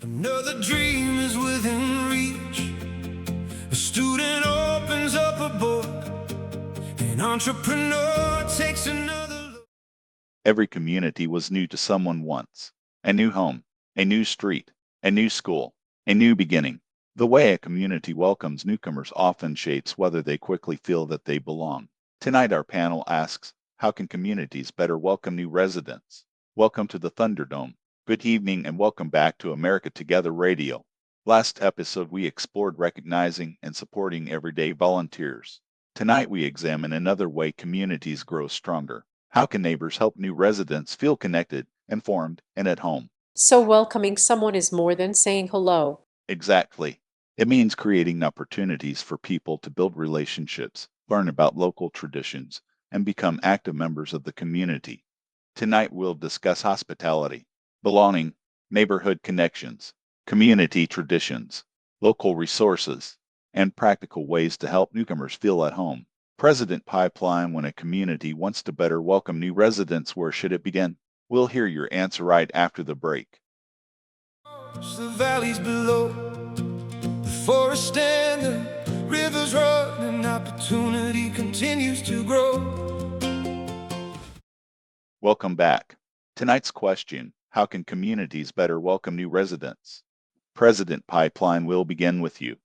Another dream is within reach. A student opens up a book. An entrepreneur takes another look. Every community was new to someone once. A new home, a new street, a new school, a new beginning. The way a community welcomes newcomers often shapes whether they quickly feel that they belong. Tonight our panel asks, how can communities better welcome new residents? Welcome to the Thunderdome. Good evening and welcome back to America Together Radio. Last episode we explored recognizing and supporting everyday volunteers. Tonight we examine another way communities grow stronger. How can neighbors help new residents feel connected, informed, and at home? So welcoming someone is more than saying hello. Exactly. It means creating opportunities for people to build relationships, learn about local traditions, and become active members of the community. Tonight we'll discuss hospitality, belonging, neighborhood connections, community traditions, local resources, and practical ways to help newcomers feel at home. President Pipeline, when a community wants to better welcome new residents, where should it begin? We'll hear your answer right after the break. The valleys below, the forest and the rivers run, and opportunity continues to grow. Welcome back. Tonight's question, how can communities better welcome new residents? President Pipeline will begin with you.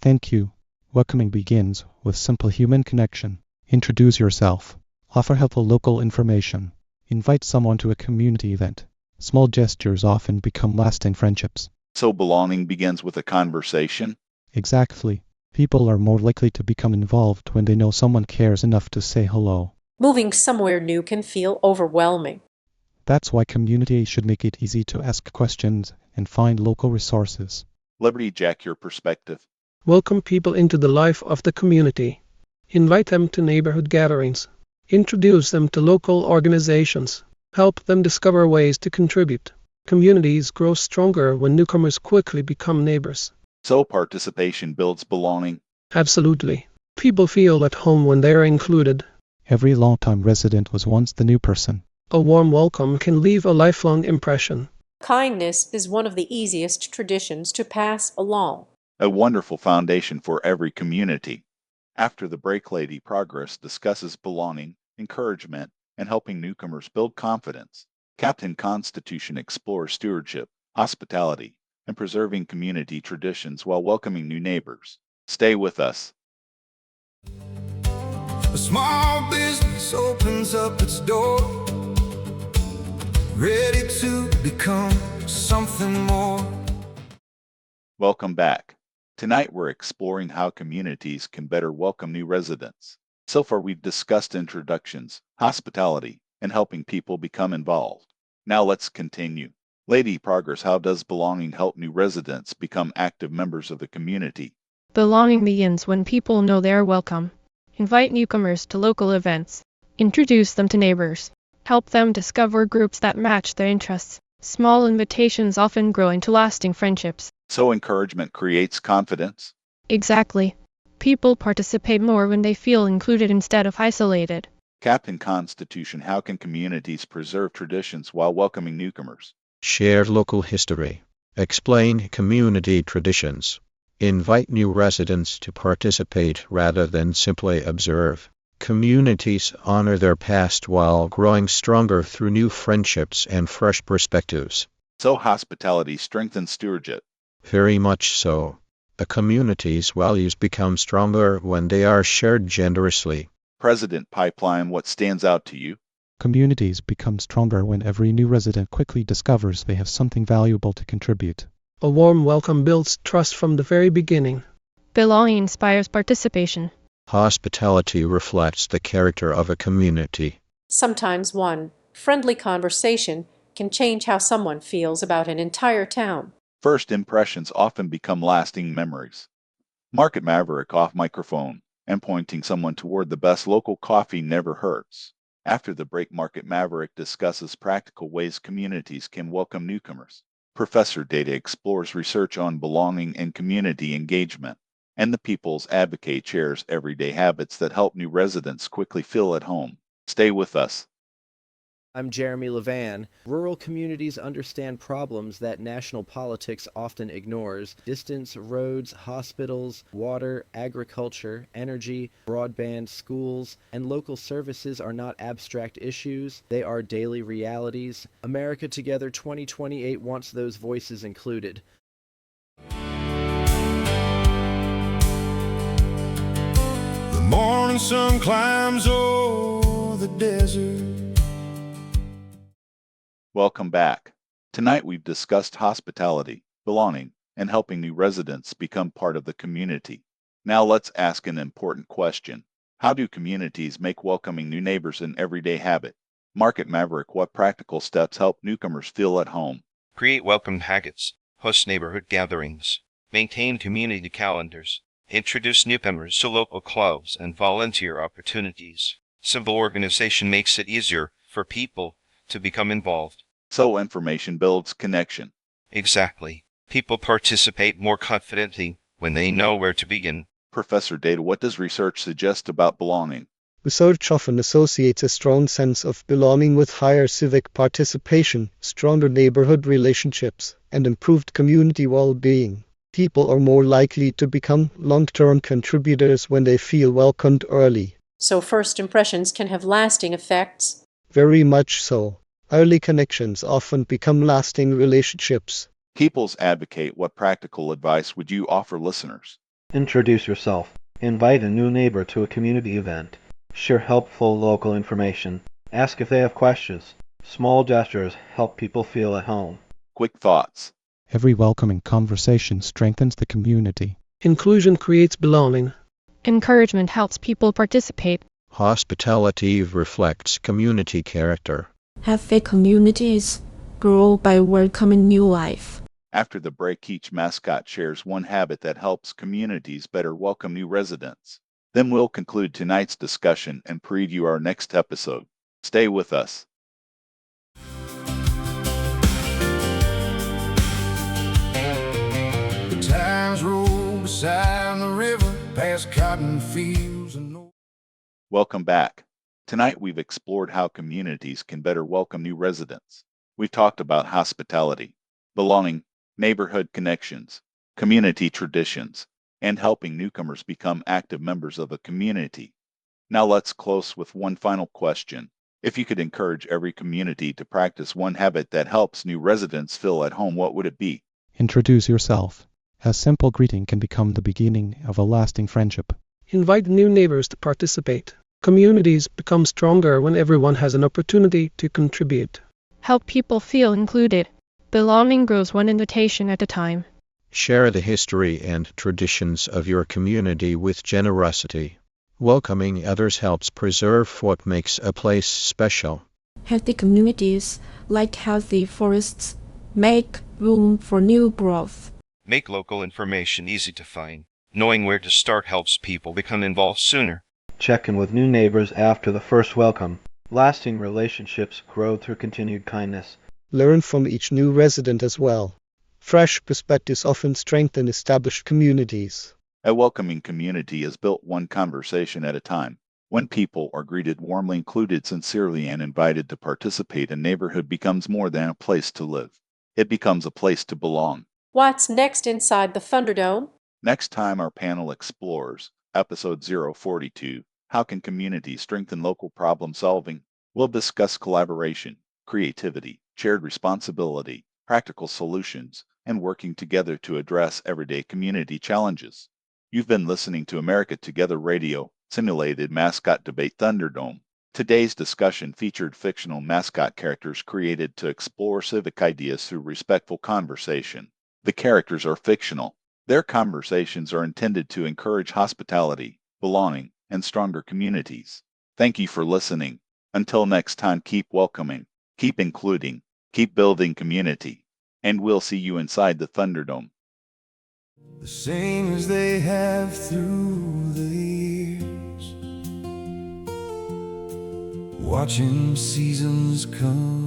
Thank you. Welcoming begins with simple human connection. Introduce yourself. Offer helpful local information. Invite someone to a community event. Small gestures often become lasting friendships. So belonging begins with a conversation? Exactly. People are more likely to become involved when they know someone cares enough to say hello. Moving somewhere new can feel overwhelming. That's why communities should make it easy to ask questions and find local resources. Liberty Jack, your perspective. Welcome people into the life of the community. Invite them to neighborhood gatherings. Introduce them to local organizations. Help them discover ways to contribute. Communities grow stronger when newcomers quickly become neighbors. So participation builds belonging? Absolutely. People feel at home when they are included. Every long-time resident was once the new person. A warm welcome can leave a lifelong impression. Kindness is one of the easiest traditions to pass along. A wonderful foundation for every community. After the break, Lady Progress discusses belonging, encouragement, and helping newcomers build confidence. Captain Constitution explores stewardship, hospitality, and preserving community traditions while welcoming new neighbors. Stay with us. A small business opens up its door, ready to become something more. Welcome back. Tonight we're exploring how communities can better welcome new residents. So far we've discussed introductions, hospitality, and helping people become involved. Now let's continue. Lady Progress, how does belonging help new residents become active members of the community? Belonging begins when people know they are welcome. Invite newcomers to local events. Introduce them to neighbors. Help them discover groups that match their interests. Small invitations often grow into lasting friendships. So encouragement creates confidence? Exactly. People participate more when they feel included instead of isolated. Captain Constitution, how can communities preserve traditions while welcoming newcomers? Share local history. Explain community traditions. Invite new residents to participate rather than simply observe. Communities honor their past while growing stronger through new friendships and fresh perspectives. So hospitality strengthens stewardship? Very much so. A community's values become stronger when they are shared generously. President Pipeline, what stands out to you? Communities become stronger when every new resident quickly discovers they have something valuable to contribute. A warm welcome builds trust from the very beginning. Belonging inspires participation. Hospitality reflects the character of a community. Sometimes one friendly conversation can change how someone feels about an entire town. First impressions often become lasting memories. Market Maverick off microphone, and pointing someone toward the best local coffee never hurts. After the break, Market Maverick discusses practical ways communities can welcome newcomers. Professor Data explores research on belonging and community engagement. And the People's Advocate shares everyday habits that help new residents quickly feel at home. Stay with us. I'm Jeremy Levan. Rural communities understand problems that national politics often ignores. Distance, roads, hospitals, water, agriculture, energy, broadband, schools, and local services are not abstract issues. They are daily realities. America Together 2028 wants those voices included. The morning sun climbs over the desert. Welcome back. Tonight we've discussed hospitality, belonging, and helping new residents become part of the community. Now let's ask an important question. How do communities make welcoming new neighbors an everyday habit? Market Maverick, what practical steps help newcomers feel at home? Create welcome packets, host neighborhood gatherings, maintain community calendars, introduce newcomers to local clubs and volunteer opportunities. Simple organization makes it easier for people to become involved. So information builds connection. Exactly. People participate more confidently when they know where to begin. Professor Data, what does research suggest about belonging? Research often associates a strong sense of belonging with higher civic participation, stronger neighborhood relationships, and improved community well-being. People are more likely to become long-term contributors when they feel welcomed early. So first impressions can have lasting effects. Very much so. Early connections often become lasting relationships. People's Advocate, what practical advice would you offer listeners? Introduce yourself. Invite a new neighbor to a community event. Share helpful local information. Ask if they have questions. Small gestures help people feel at home. Quick thoughts. Every welcoming conversation strengthens the community. Inclusion creates belonging. Encouragement helps people participate. Hospitality reflects community character. Healthy communities grow by welcoming new life. After the break, each mascot shares one habit that helps communities better welcome new residents. Then we'll conclude tonight's discussion and preview our next episode. Stay with us. The tires roll beside the river, past cotton fields and Welcome back. Tonight we've explored how communities can better welcome new residents. We've talked about hospitality, belonging, neighborhood connections, community traditions, and helping newcomers become active members of a community. Now let's close with one final question. If you could encourage every community to practice one habit that helps new residents feel at home, what would it be? Introduce yourself. A simple greeting can become the beginning of a lasting friendship. Invite new neighbors to participate. Communities become stronger when everyone has an opportunity to contribute. Help people feel included. Belonging grows one invitation at a time. Share the history and traditions of your community with generosity. Welcoming others helps preserve what makes a place special. Healthy communities, like healthy forests, make room for new growth. Make local information easy to find. Knowing where to start helps people become involved sooner. Check in with new neighbors after the first welcome. Lasting relationships grow through continued kindness. Learn from each new resident as well. Fresh perspectives often strengthen established communities. A welcoming community is built one conversation at a time. When people are greeted warmly, included sincerely, and invited to participate, a neighborhood becomes more than a place to live. It becomes a place to belong. What's next inside the Thunderdome? Next time our panel explores Episode 042, How Can Communities Strengthen Local Problem Solving? We'll discuss collaboration, creativity, shared responsibility, practical solutions, and working together to address everyday community challenges. You've been listening to America Together Radio, simulated mascot debate Thunderdome. Today's discussion featured fictional mascot characters created to explore civic ideas through respectful conversation. The characters are fictional. Their conversations are intended to encourage hospitality, belonging, and stronger communities. Thank you for listening. Until next time, keep welcoming, keep including, keep building community, and we'll see you inside the Thunderdome. the same as they have through the years, watching seasons come